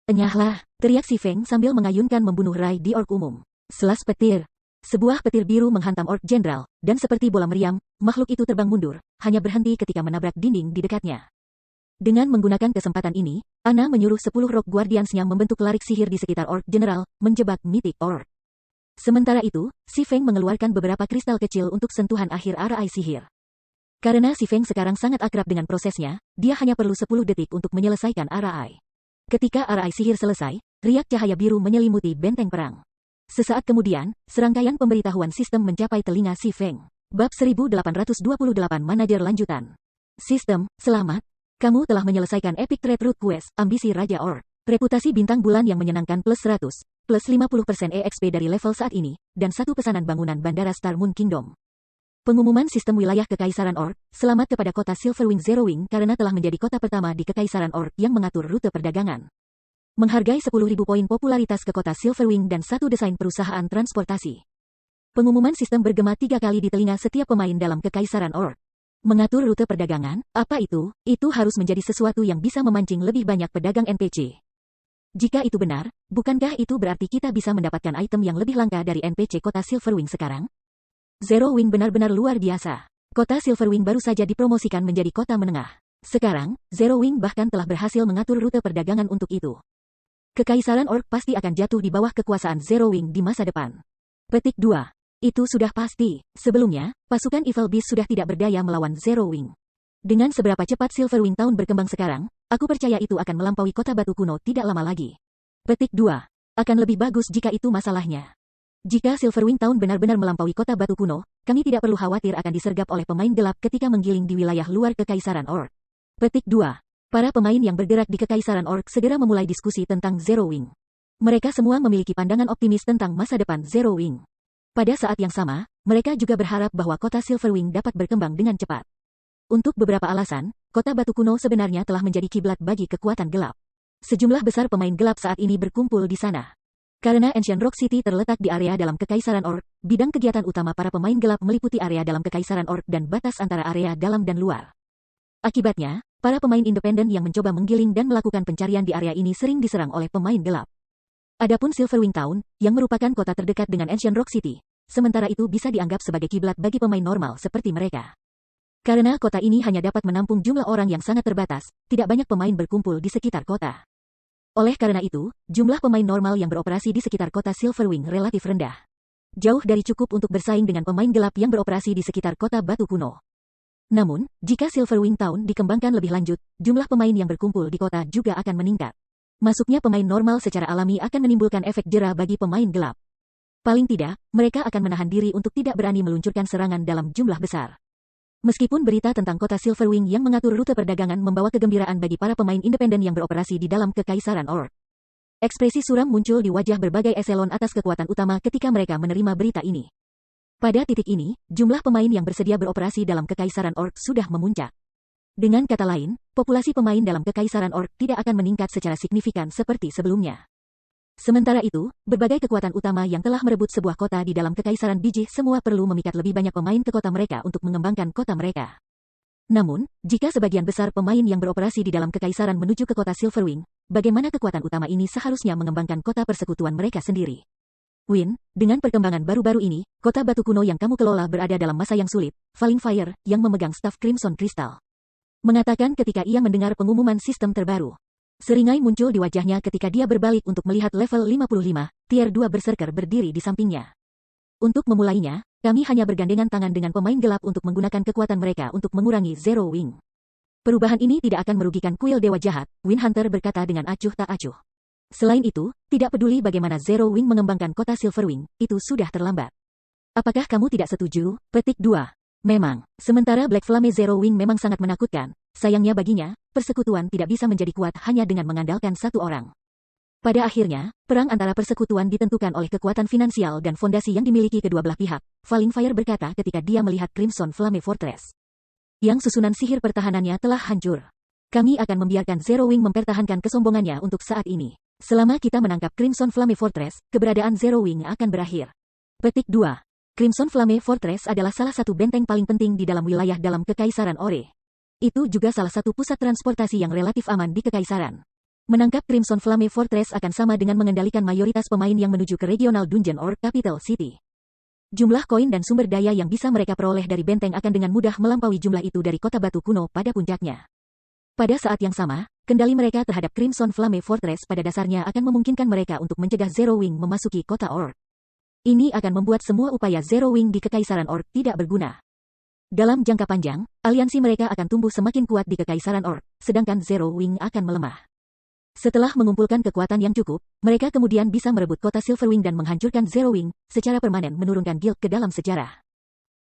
Enyahlah, teriak si Feng sambil mengayunkan membunuh Rai di orc umum. Selas petir. Sebuah petir biru menghantam orc jenderal, dan seperti bola meriam, makhluk itu terbang mundur, hanya berhenti ketika menabrak dinding di dekatnya. Dengan menggunakan kesempatan ini, Ana menyuruh 10 Rock Guardians-nya membentuk larik sihir di sekitar Orc General, menjebak Mythic Orc. Sementara itu, si Feng mengeluarkan beberapa kristal kecil untuk sentuhan akhir arai sihir. Karena si Feng sekarang sangat akrab dengan prosesnya, dia hanya perlu 10 detik untuk menyelesaikan arai. Ketika arai sihir selesai, riak cahaya biru menyelimuti benteng perang. Sesaat kemudian, serangkaian pemberitahuan sistem mencapai telinga si Feng. Bab 1828 Manajer Lanjutan. Sistem, selamat. Kamu telah menyelesaikan Epic Trade Route Quest, Ambisi Raja Orc. Reputasi bintang bulan yang menyenangkan plus 100, plus 50% EXP dari level saat ini, dan satu pesanan bangunan bandara Star Moon Kingdom. Pengumuman sistem wilayah Kekaisaran Orc, selamat kepada kota Silverwing Zerowing karena telah menjadi kota pertama di Kekaisaran Orc yang mengatur rute perdagangan. Menghargai 10.000 poin popularitas ke kota Silverwing dan satu desain perusahaan transportasi. Pengumuman sistem bergema 3 kali di telinga setiap pemain dalam Kekaisaran Orc. Mengatur rute perdagangan, apa itu? Itu harus menjadi sesuatu yang bisa memancing lebih banyak pedagang NPC. Jika itu benar, bukankah itu berarti kita bisa mendapatkan item yang lebih langka dari NPC kota Silverwing sekarang? Zero Wing benar-benar luar biasa. Kota Silverwing baru saja dipromosikan menjadi kota menengah. Sekarang, Zero Wing bahkan telah berhasil mengatur rute perdagangan untuk itu. Kekaisaran Orc pasti akan jatuh di bawah kekuasaan Zero Wing di masa depan. Petik 2. Itu sudah pasti. Sebelumnya, pasukan Evil Beast sudah tidak berdaya melawan Zero Wing. Dengan seberapa cepat Silverwing Town berkembang sekarang, aku percaya itu akan melampaui kota batu kuno tidak lama lagi. Petik 2. Akan lebih bagus jika itu masalahnya. Jika Silverwing Town benar-benar melampaui kota batu kuno, kami tidak perlu khawatir akan disergap oleh pemain gelap ketika menggiling di wilayah luar Kekaisaran Orc. Petik 2. Para pemain yang bergerak di Kekaisaran Orc segera memulai diskusi tentang Zero Wing. Mereka semua memiliki pandangan optimis tentang masa depan Zero Wing. Pada saat yang sama, mereka juga berharap bahwa kota Silverwing dapat berkembang dengan cepat. Untuk beberapa alasan, kota batu kuno sebenarnya telah menjadi kiblat bagi kekuatan gelap. Sejumlah besar pemain gelap saat ini berkumpul di sana. Karena Ancient Rock City terletak di area dalam Kekaisaran Orc, bidang kegiatan utama para pemain gelap meliputi area dalam Kekaisaran Orc dan batas antara area dalam dan luar. Akibatnya, para pemain independen yang mencoba menggiling dan melakukan pencarian di area ini sering diserang oleh pemain gelap. Adapun Silverwing Town, yang merupakan kota terdekat dengan Ancient Rock City, sementara itu bisa dianggap sebagai kiblat bagi pemain normal seperti mereka. Karena kota ini hanya dapat menampung jumlah orang yang sangat terbatas, tidak banyak pemain berkumpul di sekitar kota. Oleh karena itu, jumlah pemain normal yang beroperasi di sekitar kota Silverwing relatif rendah. Jauh dari cukup untuk bersaing dengan pemain gelap yang beroperasi di sekitar kota batu kuno. Namun, jika Silverwing Town dikembangkan lebih lanjut, jumlah pemain yang berkumpul di kota juga akan meningkat. Masuknya pemain normal secara alami akan menimbulkan efek jera bagi pemain gelap. Paling tidak, mereka akan menahan diri untuk tidak berani meluncurkan serangan dalam jumlah besar. Meskipun berita tentang kota Silverwing yang mengatur rute perdagangan membawa kegembiraan bagi para pemain independen yang beroperasi di dalam Kekaisaran Orc. Ekspresi suram muncul di wajah berbagai eselon atas kekuatan utama ketika mereka menerima berita ini. Pada titik ini, jumlah pemain yang bersedia beroperasi dalam Kekaisaran Orc sudah memuncak. Dengan kata lain, populasi pemain dalam Kekaisaran Orc tidak akan meningkat secara signifikan seperti sebelumnya. Sementara itu, berbagai kekuatan utama yang telah merebut sebuah kota di dalam Kekaisaran Bijih semua perlu memikat lebih banyak pemain ke kota mereka untuk mengembangkan kota mereka. Namun, jika sebagian besar pemain yang beroperasi di dalam Kekaisaran menuju ke kota Silverwing, bagaimana kekuatan utama ini seharusnya mengembangkan kota persekutuan mereka sendiri? Win, dengan perkembangan baru-baru ini, kota batu kuno yang kamu kelola berada dalam masa yang sulit. Falling Fire, yang memegang staf Crimson Crystal, mengatakan ketika ia mendengar pengumuman sistem terbaru. Seringai muncul di wajahnya ketika dia berbalik untuk melihat level 55, tier 2 berserker berdiri di sampingnya. Untuk memulainya, kami hanya bergandengan tangan dengan pemain gelap untuk menggunakan kekuatan mereka untuk mengurangi Zero Wing. Perubahan ini tidak akan merugikan kuil Dewa Jahat, Wind Hunter berkata dengan acuh tak acuh. Selain itu, tidak peduli bagaimana Zero Wing mengembangkan kota Silverwing, itu sudah terlambat. Apakah kamu tidak setuju? Petik 2. Memang, sementara Black Flame Zero Wing memang sangat menakutkan, sayangnya baginya, persekutuan tidak bisa menjadi kuat hanya dengan mengandalkan satu orang. Pada akhirnya, perang antara persekutuan ditentukan oleh kekuatan finansial dan fondasi yang dimiliki kedua belah pihak, Falling Fire berkata ketika dia melihat Crimson Flame Fortress, yang susunan sihir pertahanannya telah hancur. Kami akan membiarkan Zero Wing mempertahankan kesombongannya untuk saat ini. Selama kita menangkap Crimson Flame Fortress, keberadaan Zero Wing akan berakhir. Petik 2. Crimson Flame Fortress adalah salah satu benteng paling penting di dalam wilayah dalam Kekaisaran Ore. Itu juga salah satu pusat transportasi yang relatif aman di Kekaisaran. Menangkap Crimson Flame Fortress akan sama dengan mengendalikan mayoritas pemain yang menuju ke regional dungeon or capital city. Jumlah koin dan sumber daya yang bisa mereka peroleh dari benteng akan dengan mudah melampaui jumlah itu dari kota batu kuno pada puncaknya. Pada saat yang sama, kendali mereka terhadap Crimson Flame Fortress pada dasarnya akan memungkinkan mereka untuk mencegah Zero Wing memasuki kota Orc. Ini akan membuat semua upaya Zero Wing di Kekaisaran Orc tidak berguna. Dalam jangka panjang, aliansi mereka akan tumbuh semakin kuat di Kekaisaran Orc, sedangkan Zero Wing akan melemah. Setelah mengumpulkan kekuatan yang cukup, mereka kemudian bisa merebut kota Silverwing dan menghancurkan Zero Wing, secara permanen menurunkan guild ke dalam sejarah.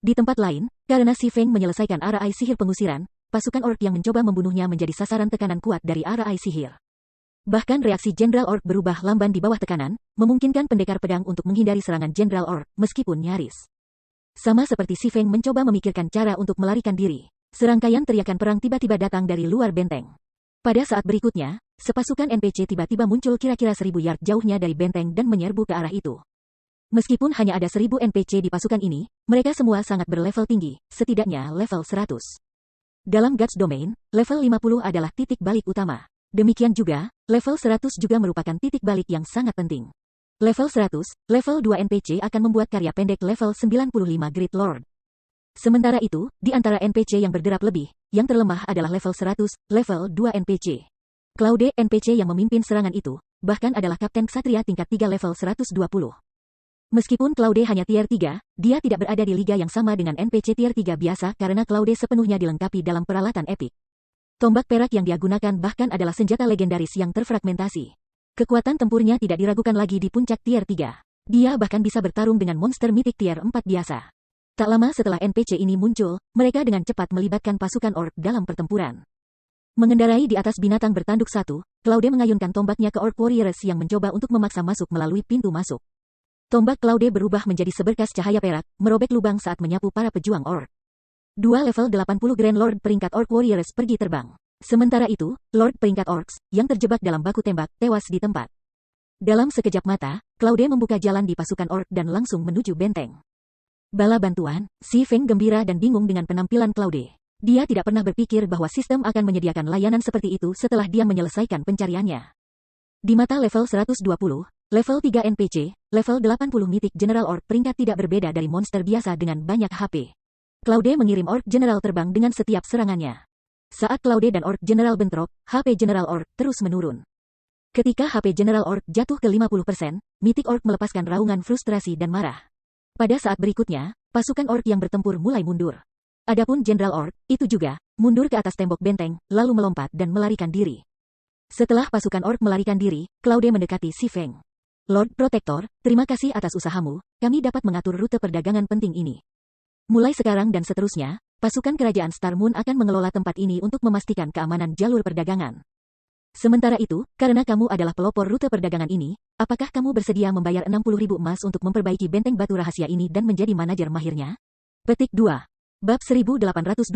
Di tempat lain, karena Si Feng menyelesaikan arai sihir pengusiran, pasukan Orc yang mencoba membunuhnya menjadi sasaran tekanan kuat dari arai sihir. Bahkan reaksi Jenderal Orc berubah lamban di bawah tekanan, memungkinkan pendekar pedang untuk menghindari serangan Jenderal Orc, meskipun nyaris. Sama seperti Si Feng mencoba memikirkan cara untuk melarikan diri. Serangkaian teriakan perang tiba-tiba datang dari luar benteng. Pada saat berikutnya, sepasukan NPC tiba-tiba muncul kira-kira 1000 yard jauhnya dari benteng dan menyerbu ke arah itu. Meskipun hanya ada 1000 NPC di pasukan ini, mereka semua sangat berlevel tinggi, setidaknya level 100. Dalam Guts Domain, level 50 adalah titik balik utama. Demikian juga, level 100 juga merupakan titik balik yang sangat penting. Level 100, level 2 NPC akan membuat karya pendek level 95 Great Lord. Sementara itu, di antara NPC yang berderap lebih, yang terlemah adalah level 100, level 2 NPC. Claude NPC yang memimpin serangan itu, bahkan adalah Kapten Ksatria tingkat 3 level 120. Meskipun Claude hanya tier 3, dia tidak berada di liga yang sama dengan NPC tier 3 biasa karena Claude sepenuhnya dilengkapi dalam peralatan epik. Tombak perak yang dia gunakan bahkan adalah senjata legendaris yang terfragmentasi. Kekuatan tempurnya tidak diragukan lagi di puncak tier 3. Dia bahkan bisa bertarung dengan monster mitik tier 4 biasa. Tak lama setelah NPC ini muncul, mereka dengan cepat melibatkan pasukan orc dalam pertempuran. Mengendarai di atas binatang bertanduk satu, Claude mengayunkan tombaknya ke orc warriors yang mencoba untuk memaksa masuk melalui pintu masuk. Tombak Claude berubah menjadi seberkas cahaya perak, merobek lubang saat menyapu para pejuang orc. Dua level 80 Grand Lord peringkat Orc Warriors pergi terbang. Sementara itu, Lord peringkat Orcs, yang terjebak dalam baku tembak, tewas di tempat. Dalam sekejap mata, Claude membuka jalan di pasukan Orc dan langsung menuju benteng. Bala bantuan, Si Feng gembira dan bingung dengan penampilan Claude. Dia tidak pernah berpikir bahwa sistem akan menyediakan layanan seperti itu setelah dia menyelesaikan pencariannya. Di mata level 120, level 3 NPC, level 80 Mythic General Orc peringkat tidak berbeda dari monster biasa dengan banyak HP. Claude mengirim Orc General terbang dengan setiap serangannya. Saat Claude dan Orc General bentrok, HP General Orc terus menurun. Ketika HP General Orc jatuh ke 50%, Mythic Orc melepaskan raungan frustrasi dan marah. Pada saat berikutnya, pasukan Orc yang bertempur mulai mundur. Adapun General Orc, itu juga, mundur ke atas tembok benteng, lalu melompat dan melarikan diri. Setelah pasukan Orc melarikan diri, Claude mendekati Si Feng. Lord Protector, terima kasih atas usahamu, kami dapat mengatur rute perdagangan penting ini. Mulai sekarang dan seterusnya, pasukan kerajaan Star Moon akan mengelola tempat ini untuk memastikan keamanan jalur perdagangan. Sementara itu, karena kamu adalah pelopor rute perdagangan ini, apakah kamu bersedia membayar 60.000 emas untuk memperbaiki benteng batu rahasia ini dan menjadi manajer mahirnya? Petik 2. Bab 1829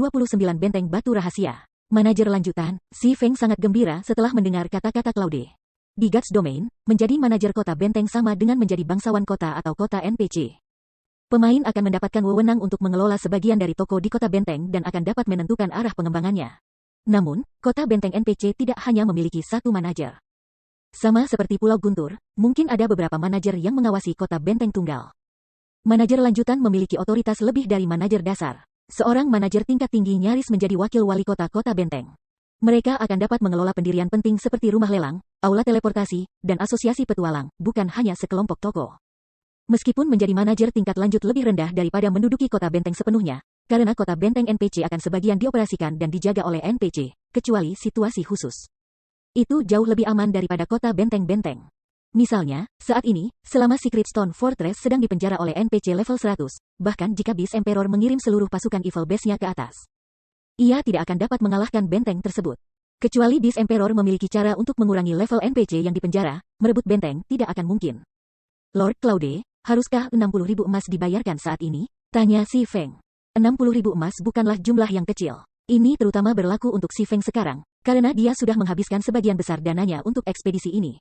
Benteng Batu Rahasia. Manajer lanjutan, Si Feng sangat gembira setelah mendengar kata-kata Claude. Di Guts Domain, menjadi manajer kota benteng sama dengan menjadi bangsawan kota atau kota NPC. Pemain akan mendapatkan wewenang untuk mengelola sebagian dari toko di kota benteng dan akan dapat menentukan arah pengembangannya. Namun, kota benteng NPC tidak hanya memiliki satu manajer. Sama seperti Pulau Guntur, mungkin ada beberapa manajer yang mengawasi kota benteng tunggal. Manajer lanjutan memiliki otoritas lebih dari manajer dasar. Seorang manajer tingkat tinggi nyaris menjadi wakil wali kota kota benteng. Mereka akan dapat mengelola pendirian penting seperti rumah lelang, aula teleportasi, dan asosiasi petualang, bukan hanya sekelompok toko. Meskipun menjadi manajer tingkat lanjut lebih rendah daripada menduduki kota benteng sepenuhnya, karena kota benteng NPC akan sebagian dioperasikan dan dijaga oleh NPC, kecuali situasi khusus. Itu jauh lebih aman daripada kota benteng-benteng. Misalnya, saat ini, selama Secret Stone Fortress sedang dipenjara oleh NPC level 100, bahkan jika Beast Emperor mengirim seluruh pasukan Evil Beast-nya ke atas, ia tidak akan dapat mengalahkan benteng tersebut. Kecuali Beast Emperor memiliki cara untuk mengurangi level NPC yang dipenjara, merebut benteng tidak akan mungkin. Lord Claude, haruskah 60.000 emas dibayarkan saat ini? Tanya Si Feng. 60.000 emas bukanlah jumlah yang kecil. Ini terutama berlaku untuk Si Feng sekarang, karena dia sudah menghabiskan sebagian besar dananya untuk ekspedisi ini.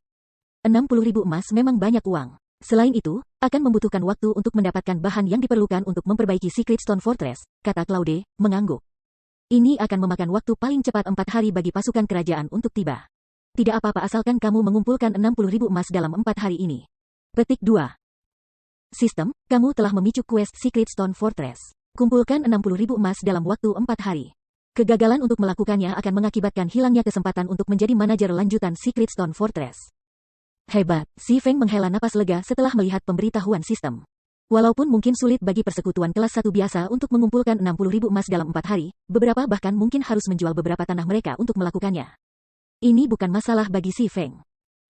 60.000 emas memang banyak uang. Selain itu, akan membutuhkan waktu untuk mendapatkan bahan yang diperlukan untuk memperbaiki Secret Stone Fortress, kata Claude, mengangguk. Ini akan memakan waktu paling cepat 4 hari bagi pasukan kerajaan untuk tiba. Tidak apa-apa asalkan kamu mengumpulkan 60.000 emas dalam 4 hari ini. Petik 2. Sistem, kamu telah memicu quest Secret Stone Fortress. Kumpulkan 60.000 emas dalam waktu 4 hari. Kegagalan untuk melakukannya akan mengakibatkan hilangnya kesempatan untuk menjadi manajer lanjutan Secret Stone Fortress. Hebat, Si Feng menghela napas lega setelah melihat pemberitahuan sistem. Walaupun mungkin sulit bagi persekutuan kelas 1 biasa untuk mengumpulkan 60.000 emas dalam 4 hari, beberapa bahkan mungkin harus menjual beberapa tanah mereka untuk melakukannya. Ini bukan masalah bagi Si Feng.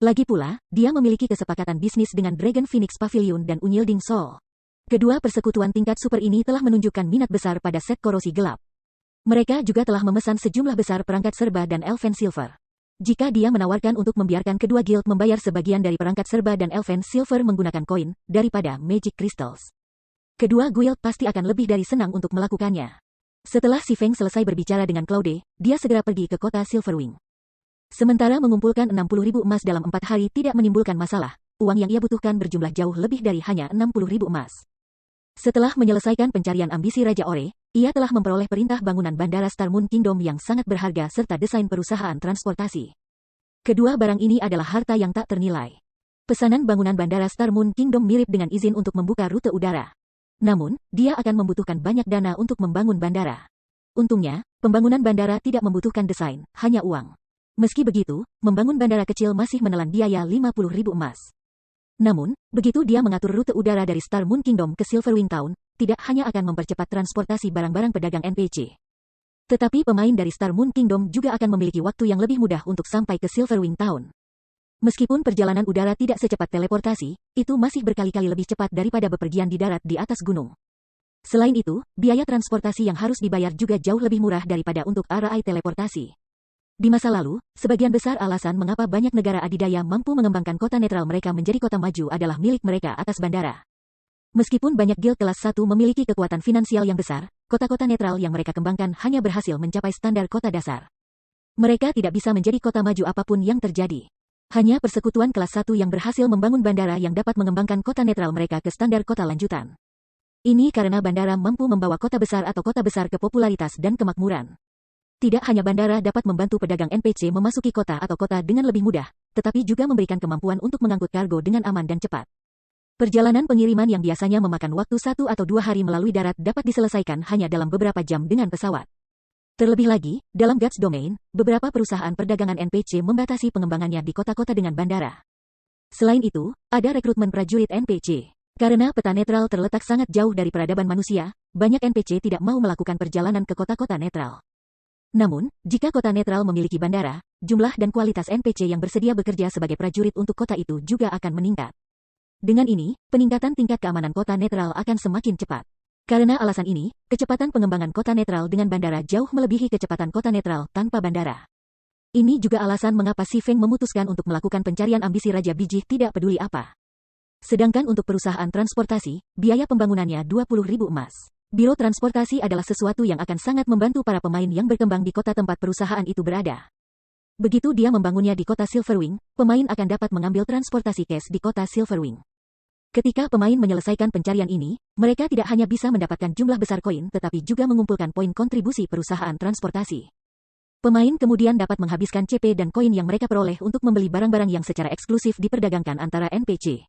Lagi pula, dia memiliki kesepakatan bisnis dengan Dragon Phoenix Pavilion dan Unyielding Soul. Kedua persekutuan tingkat super ini telah menunjukkan minat besar pada set korosi gelap. Mereka juga telah memesan sejumlah besar perangkat serba dan Elven Silver. Jika dia menawarkan untuk membiarkan kedua guild membayar sebagian dari perangkat serba dan Elven Silver menggunakan koin, daripada Magic Crystals, kedua guild pasti akan lebih dari senang untuk melakukannya. Setelah Si Feng selesai berbicara dengan Claude, dia segera pergi ke kota Silverwing. Sementara mengumpulkan 60.000 emas dalam 4 hari tidak menimbulkan masalah, uang yang ia butuhkan berjumlah jauh lebih dari hanya 60.000 emas. Setelah menyelesaikan pencarian ambisi Raja Ore, ia telah memperoleh perintah bangunan Bandara Star Moon Kingdom yang sangat berharga serta desain perusahaan transportasi. Kedua barang ini adalah harta yang tak ternilai. Pesanan bangunan Bandara Star Moon Kingdom mirip dengan izin untuk membuka rute udara. Namun, dia akan membutuhkan banyak dana untuk membangun bandara. Untungnya, pembangunan bandara tidak membutuhkan desain, hanya uang. Meski begitu, membangun bandara kecil masih menelan biaya 50.000 emas. Namun, begitu dia mengatur rute udara dari Star Moon Kingdom ke Silverwing Town, tidak hanya akan mempercepat transportasi barang-barang pedagang NPC. Tetapi pemain dari Star Moon Kingdom juga akan memiliki waktu yang lebih mudah untuk sampai ke Silverwing Town. Meskipun perjalanan udara tidak secepat teleportasi, itu masih berkali-kali lebih cepat daripada bepergian di darat di atas gunung. Selain itu, biaya transportasi yang harus dibayar juga jauh lebih murah daripada untuk RI teleportasi. Di masa lalu, sebagian besar alasan mengapa banyak negara adidaya mampu mengembangkan kota netral mereka menjadi kota maju adalah milik mereka atas bandara. Meskipun banyak guild kelas 1 memiliki kekuatan finansial yang besar, kota-kota netral yang mereka kembangkan hanya berhasil mencapai standar kota dasar. Mereka tidak bisa menjadi kota maju apapun yang terjadi. Hanya persekutuan kelas 1 yang berhasil membangun bandara yang dapat mengembangkan kota netral mereka ke standar kota lanjutan. Ini karena bandara mampu membawa kota besar atau kota besar ke popularitas dan kemakmuran. Tidak hanya bandara dapat membantu pedagang NPC memasuki kota atau kota dengan lebih mudah, tetapi juga memberikan kemampuan untuk mengangkut kargo dengan aman dan cepat. Perjalanan pengiriman yang biasanya memakan waktu 1 atau 2 hari melalui darat dapat diselesaikan hanya dalam beberapa jam dengan pesawat. Terlebih lagi, dalam Guts Domain, beberapa perusahaan perdagangan NPC membatasi pengembangannya di kota-kota dengan bandara. Selain itu, ada rekrutmen prajurit NPC. Karena peta netral terletak sangat jauh dari peradaban manusia, banyak NPC tidak mau melakukan perjalanan ke kota-kota netral. Namun, jika kota netral memiliki bandara, jumlah dan kualitas NPC yang bersedia bekerja sebagai prajurit untuk kota itu juga akan meningkat. Dengan ini, peningkatan tingkat keamanan kota netral akan semakin cepat. Karena alasan ini, kecepatan pengembangan kota netral dengan bandara jauh melebihi kecepatan kota netral tanpa bandara. Ini juga alasan mengapa Si Feng memutuskan untuk melakukan pencarian ambisi Raja Biji tidak peduli apa. Sedangkan untuk perusahaan transportasi, biaya pembangunannya 20.000 emas. Biro transportasi adalah sesuatu yang akan sangat membantu para pemain yang berkembang di kota tempat perusahaan itu berada. Begitu dia membangunnya di kota Silverwing, pemain akan dapat mengambil transportasi cash di kota Silverwing. Ketika pemain menyelesaikan pencarian ini, mereka tidak hanya bisa mendapatkan jumlah besar koin tetapi juga mengumpulkan poin kontribusi perusahaan transportasi. Pemain kemudian dapat menghabiskan CP dan koin yang mereka peroleh untuk membeli barang-barang yang secara eksklusif diperdagangkan antara NPC.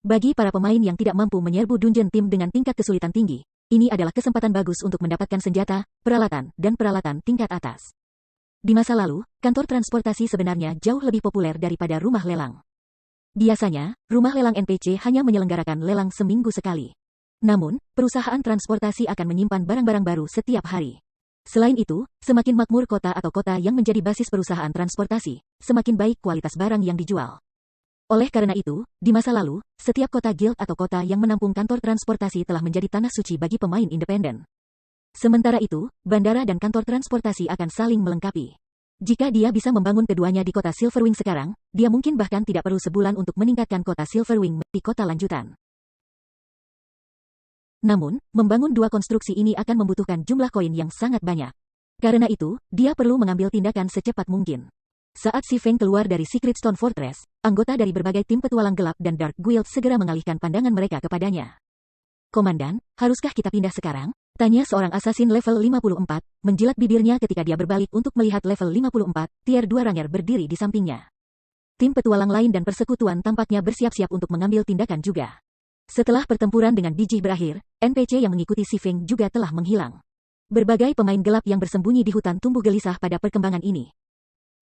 Bagi para pemain yang tidak mampu menyerbu dungeon tim dengan tingkat kesulitan tinggi, ini adalah kesempatan bagus untuk mendapatkan senjata, peralatan, dan peralatan tingkat atas. Di masa lalu, kantor transportasi sebenarnya jauh lebih populer daripada rumah lelang. Biasanya, rumah lelang NPC hanya menyelenggarakan lelang seminggu sekali. Namun, perusahaan transportasi akan menyimpan barang-barang baru setiap hari. Selain itu, semakin makmur kota atau kota yang menjadi basis perusahaan transportasi, semakin baik kualitas barang yang dijual. Oleh karena itu, di masa lalu, setiap kota guild atau kota yang menampung kantor transportasi telah menjadi tanah suci bagi pemain independen. Sementara itu, bandara dan kantor transportasi akan saling melengkapi. Jika dia bisa membangun keduanya di kota Silverwing sekarang, dia mungkin bahkan tidak perlu sebulan untuk meningkatkan kota Silverwing di kota lanjutan. Namun, membangun dua konstruksi ini akan membutuhkan jumlah koin yang sangat banyak. Karena itu, dia perlu mengambil tindakan secepat mungkin. Saat Si Feng keluar dari Secret Stone Fortress, anggota dari berbagai tim petualang gelap dan Dark Guild segera mengalihkan pandangan mereka kepadanya. "Komandan, haruskah kita pindah sekarang?" tanya seorang asasin level 54, menjilat bibirnya ketika dia berbalik untuk melihat level 54, tier 2 Ranger berdiri di sampingnya. Tim petualang lain dan persekutuan tampaknya bersiap-siap untuk mengambil tindakan juga. Setelah pertempuran dengan Bijih berakhir, NPC yang mengikuti Si Feng juga telah menghilang. Berbagai pemain gelap yang bersembunyi di hutan tumbuh gelisah pada perkembangan ini.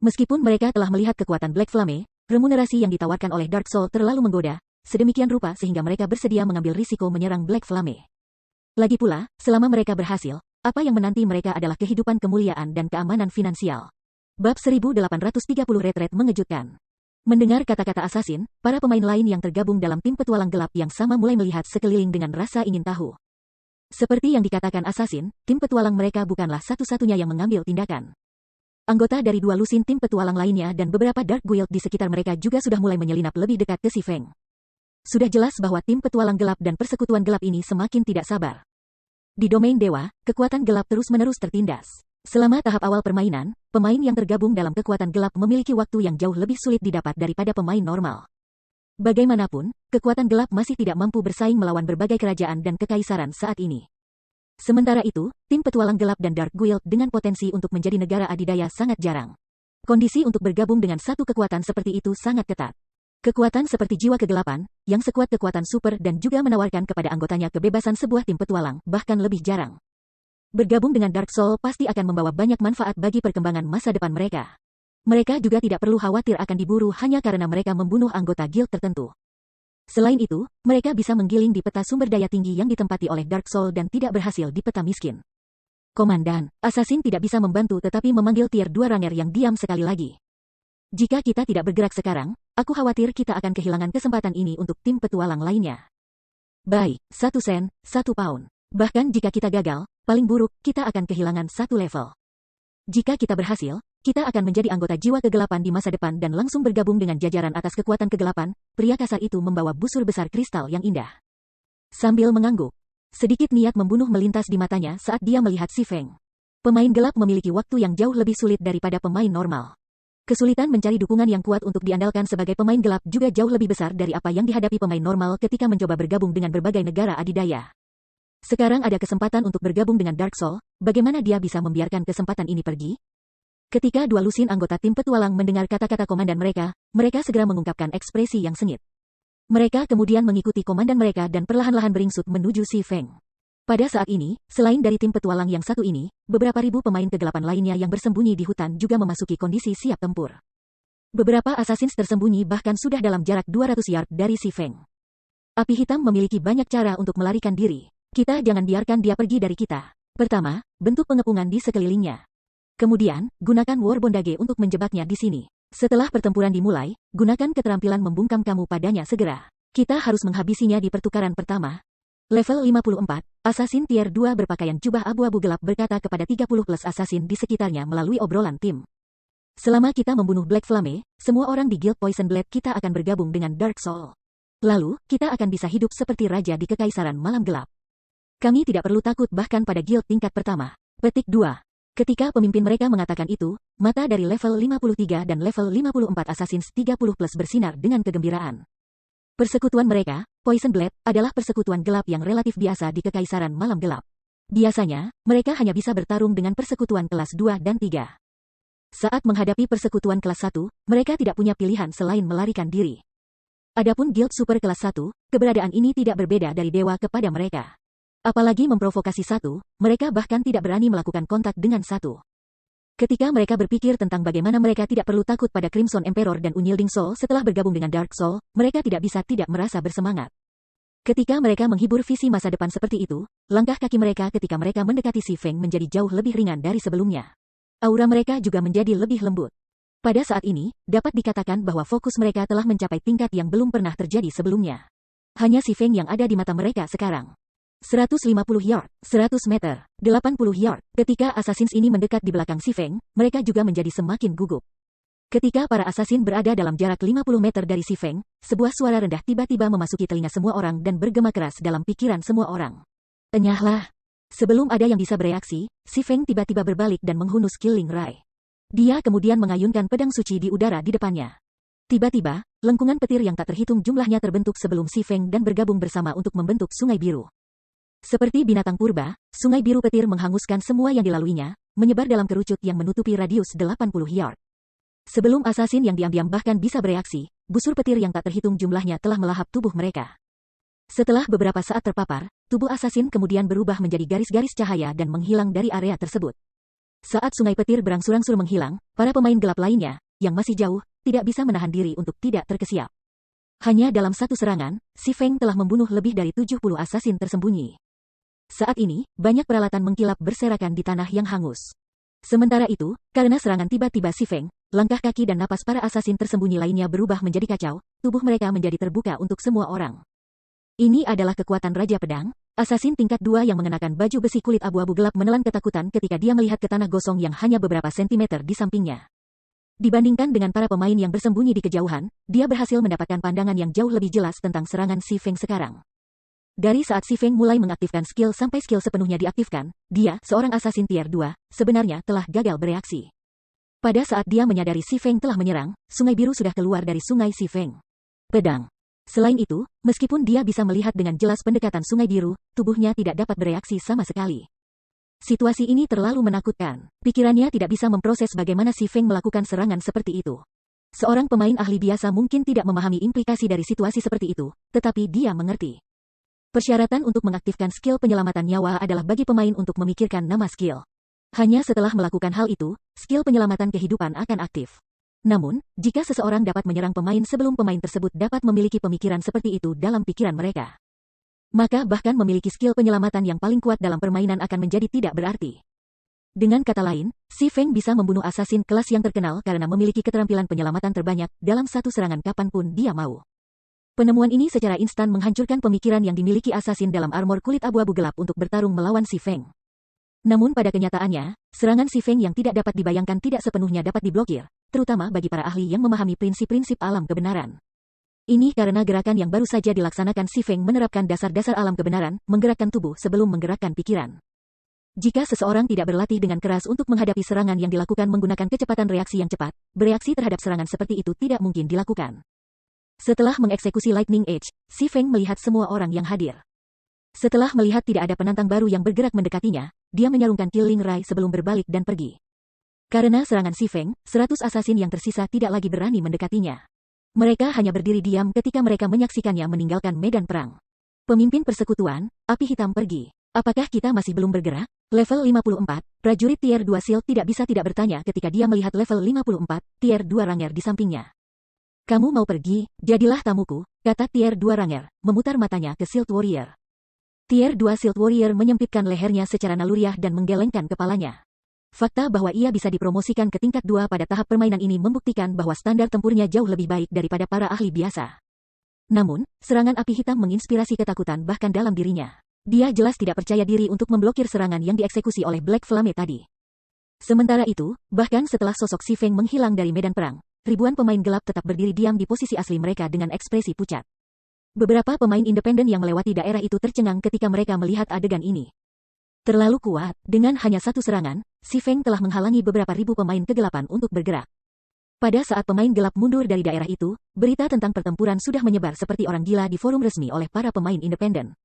Meskipun mereka telah melihat kekuatan Black Flame, remunerasi yang ditawarkan oleh Dark Soul terlalu menggoda, sedemikian rupa sehingga mereka bersedia mengambil risiko menyerang Black Flame. Lagi pula, selama mereka berhasil, apa yang menanti mereka adalah kehidupan kemuliaan dan keamanan finansial. Bab 1830 Retret mengejutkan. Mendengar kata-kata asasin, para pemain lain yang tergabung dalam tim petualang gelap yang sama mulai melihat sekeliling dengan rasa ingin tahu. Seperti yang dikatakan asasin, tim petualang mereka bukanlah satu-satunya yang mengambil tindakan. Anggota dari dua lusin tim petualang lainnya dan beberapa Dark Guild di sekitar mereka juga sudah mulai menyelinap lebih dekat ke Si Feng. Sudah jelas bahwa tim petualang gelap dan persekutuan gelap ini semakin tidak sabar. Di domain dewa, kekuatan gelap terus-menerus tertindas. Selama tahap awal permainan, pemain yang tergabung dalam kekuatan gelap memiliki waktu yang jauh lebih sulit didapat daripada pemain normal. Bagaimanapun, kekuatan gelap masih tidak mampu bersaing melawan berbagai kerajaan dan kekaisaran saat ini. Sementara itu, tim petualang gelap dan Dark Guild dengan potensi untuk menjadi negara adidaya sangat jarang. Kondisi untuk bergabung dengan satu kekuatan seperti itu sangat ketat. Kekuatan seperti jiwa kegelapan, yang sekuat kekuatan super dan juga menawarkan kepada anggotanya kebebasan sebuah tim petualang, bahkan lebih jarang. Bergabung dengan Dark Soul pasti akan membawa banyak manfaat bagi perkembangan masa depan mereka. Mereka juga tidak perlu khawatir akan diburu hanya karena mereka membunuh anggota guild tertentu. Selain itu, mereka bisa menggiling di peta sumber daya tinggi yang ditempati oleh Dark Soul dan tidak berhasil di peta miskin. Komandan, Assassin tidak bisa membantu tetapi memanggil tier 2 Ranger yang diam sekali lagi. Jika kita tidak bergerak sekarang, aku khawatir kita akan kehilangan kesempatan ini untuk tim petualang lainnya. Baik, 1 sen, 1 pound. Bahkan jika kita gagal, paling buruk, kita akan kehilangan 1 level. Jika kita berhasil, kita akan menjadi anggota jiwa kegelapan di masa depan dan langsung bergabung dengan jajaran atas kekuatan kegelapan. Pria kasar itu membawa busur besar kristal yang indah. Sambil mengangguk, sedikit niat membunuh melintas di matanya saat dia melihat si Feng. Pemain gelap memiliki waktu yang jauh lebih sulit daripada pemain normal. Kesulitan mencari dukungan yang kuat untuk diandalkan sebagai pemain gelap juga jauh lebih besar dari apa yang dihadapi pemain normal ketika mencoba bergabung dengan berbagai negara adidaya. Sekarang ada kesempatan untuk bergabung dengan Dark Soul, bagaimana dia bisa membiarkan kesempatan ini pergi? Ketika dua lusin anggota tim petualang mendengar kata-kata komandan mereka segera mengungkapkan ekspresi yang sengit. Mereka kemudian mengikuti komandan mereka dan perlahan-lahan beringsut menuju si Feng. Pada saat ini, selain dari tim petualang yang satu ini, beberapa ribu pemain kegelapan lainnya yang bersembunyi di hutan juga memasuki kondisi siap tempur. Beberapa assassins tersembunyi bahkan sudah dalam jarak 200 yard dari si Feng. Api hitam memiliki banyak cara untuk melarikan diri. Kita jangan biarkan dia pergi dari kita. Pertama, bentuk pengepungan di sekelilingnya. Kemudian, gunakan War Bondage untuk menjebaknya di sini. Setelah pertempuran dimulai, gunakan keterampilan membungkam kamu padanya segera. Kita harus menghabisinya di pertukaran pertama. Level 54, Assassin Tier 2 berpakaian jubah abu-abu gelap berkata kepada 30 plus assassin di sekitarnya melalui obrolan tim. Selama kita membunuh Black Flame, semua orang di Guild Poison Blade kita akan bergabung dengan Dark Soul. Lalu, kita akan bisa hidup seperti raja di kekaisaran malam gelap. Kami tidak perlu takut bahkan pada guild tingkat pertama. Petik 2. Ketika pemimpin mereka mengatakan itu, mata dari level 53 dan level 54 Assassins 30 plus bersinar dengan kegembiraan. Persekutuan mereka, Poison Blade, adalah persekutuan gelap yang relatif biasa di kekaisaran malam gelap. Biasanya, mereka hanya bisa bertarung dengan persekutuan kelas 2 dan 3. Saat menghadapi persekutuan kelas 1, mereka tidak punya pilihan selain melarikan diri. Adapun guild super kelas 1, keberadaan ini tidak berbeda dari dewa kepada mereka. Apalagi memprovokasi satu, mereka bahkan tidak berani melakukan kontak dengan satu. Ketika mereka berpikir tentang bagaimana mereka tidak perlu takut pada Crimson Emperor dan Unyielding Soul setelah bergabung dengan Dark Soul, mereka tidak bisa tidak merasa bersemangat. Ketika mereka menghibur visi masa depan seperti itu, langkah kaki mereka ketika mereka mendekati si Feng menjadi jauh lebih ringan dari sebelumnya. Aura mereka juga menjadi lebih lembut. Pada saat ini, dapat dikatakan bahwa fokus mereka telah mencapai tingkat yang belum pernah terjadi sebelumnya. Hanya si Feng yang ada di mata mereka sekarang. 150 yard, 100 meter, 80 yard. Ketika assassins ini mendekat di belakang si Feng, mereka juga menjadi semakin gugup. Ketika para assassin berada dalam jarak 50 meter dari si Feng, sebuah suara rendah tiba-tiba memasuki telinga semua orang dan bergema keras dalam pikiran semua orang. Enyahlah. Sebelum ada yang bisa bereaksi, si Feng tiba-tiba berbalik dan menghunus Killing Ray. Dia kemudian mengayunkan pedang suci di udara di depannya. Tiba-tiba, lengkungan petir yang tak terhitung jumlahnya terbentuk sebelum si Feng dan bergabung bersama untuk membentuk sungai biru. Seperti binatang purba, sungai biru petir menghanguskan semua yang dilaluinya, menyebar dalam kerucut yang menutupi radius 80 yard. Sebelum assassin yang diam-diam bahkan bisa bereaksi, busur petir yang tak terhitung jumlahnya telah melahap tubuh mereka. Setelah beberapa saat terpapar, tubuh assassin kemudian berubah menjadi garis-garis cahaya dan menghilang dari area tersebut. Saat sungai petir berangsur-angsur menghilang, para pemain gelap lainnya, yang masih jauh, tidak bisa menahan diri untuk tidak terkesiap. Hanya dalam satu serangan, si Feng telah membunuh lebih dari 70 assassin tersembunyi. Saat ini, banyak peralatan mengkilap berserakan di tanah yang hangus. Sementara itu, karena serangan tiba-tiba si Feng, langkah kaki dan napas para assassin tersembunyi lainnya berubah menjadi kacau, tubuh mereka menjadi terbuka untuk semua orang. Ini adalah kekuatan Raja Pedang, assassin tingkat 2 yang mengenakan baju besi kulit abu-abu gelap menelan ketakutan ketika dia melihat ke tanah gosong yang hanya beberapa sentimeter di sampingnya. Dibandingkan dengan para pemain yang bersembunyi di kejauhan, dia berhasil mendapatkan pandangan yang jauh lebih jelas tentang serangan si Feng sekarang. Dari saat si Feng mulai mengaktifkan skill sampai skill sepenuhnya diaktifkan, dia, seorang assassin tier 2, sebenarnya telah gagal bereaksi. Pada saat dia menyadari si Feng telah menyerang, sungai biru sudah keluar dari sungai si Feng. Pedang. Selain itu, meskipun dia bisa melihat dengan jelas pendekatan Sungai Biru, tubuhnya tidak dapat bereaksi sama sekali. Situasi ini terlalu menakutkan. Pikirannya tidak bisa memproses bagaimana Si Feng melakukan serangan seperti itu. Seorang pemain ahli biasa mungkin tidak memahami implikasi dari situasi seperti itu, tetapi dia mengerti. Persyaratan untuk mengaktifkan skill penyelamatan nyawa adalah bagi pemain untuk memikirkan nama skill. Hanya setelah melakukan hal itu, skill penyelamatan kehidupan akan aktif. Namun, jika seseorang dapat menyerang pemain sebelum pemain tersebut dapat memiliki pemikiran seperti itu dalam pikiran mereka, maka bahkan memiliki skill penyelamatan yang paling kuat dalam permainan akan menjadi tidak berarti. Dengan kata lain, Si Feng bisa membunuh assassin kelas yang terkenal karena memiliki keterampilan penyelamatan terbanyak dalam satu serangan kapanpun dia mau. Penemuan ini secara instan menghancurkan pemikiran yang dimiliki assassin dalam armor kulit abu-abu gelap untuk bertarung melawan Si Feng. Namun pada kenyataannya, serangan Si Feng yang tidak dapat dibayangkan tidak sepenuhnya dapat diblokir, terutama bagi para ahli yang memahami prinsip-prinsip alam kebenaran. Ini karena gerakan yang baru saja dilaksanakan Si Feng menerapkan dasar-dasar alam kebenaran, menggerakkan tubuh sebelum menggerakkan pikiran. Jika seseorang tidak berlatih dengan keras untuk menghadapi serangan yang dilakukan menggunakan kecepatan reaksi yang cepat, bereaksi terhadap serangan seperti itu tidak mungkin dilakukan. Setelah mengeksekusi Lightning Edge, Si Feng melihat semua orang yang hadir. Setelah melihat tidak ada penantang baru yang bergerak mendekatinya, dia menyarungkan Killing Ray sebelum berbalik dan pergi. Karena serangan Si Feng, 100 assassin yang tersisa tidak lagi berani mendekatinya. Mereka hanya berdiri diam ketika mereka menyaksikannya meninggalkan medan perang. Pemimpin persekutuan, Api Hitam pergi. Apakah kita masih belum bergerak? Level 54, prajurit Tier 2 Shield tidak bisa tidak bertanya ketika dia melihat level 54, Tier 2 Ranger di sampingnya. Kamu mau pergi, jadilah tamuku, kata Tier 2 Ranger, memutar matanya ke Shield Warrior. Tier 2 Shield Warrior menyempitkan lehernya secara naluriah dan menggelengkan kepalanya. Fakta bahwa ia bisa dipromosikan ke tingkat 2 pada tahap permainan ini membuktikan bahwa standar tempurnya jauh lebih baik daripada para ahli biasa. Namun, serangan api hitam menginspirasi ketakutan bahkan dalam dirinya. Dia jelas tidak percaya diri untuk memblokir serangan yang dieksekusi oleh Black Flame tadi. Sementara itu, bahkan setelah sosok Si Feng menghilang dari medan perang, ribuan pemain gelap tetap berdiri diam di posisi asli mereka dengan ekspresi pucat. Beberapa pemain independen yang melewati daerah itu tercengang ketika mereka melihat adegan ini. Terlalu kuat, dengan hanya satu serangan, Si Feng telah menghalangi beberapa ribu pemain kegelapan untuk bergerak. Pada saat pemain gelap mundur dari daerah itu, berita tentang pertempuran sudah menyebar seperti orang gila di forum resmi oleh para pemain independen.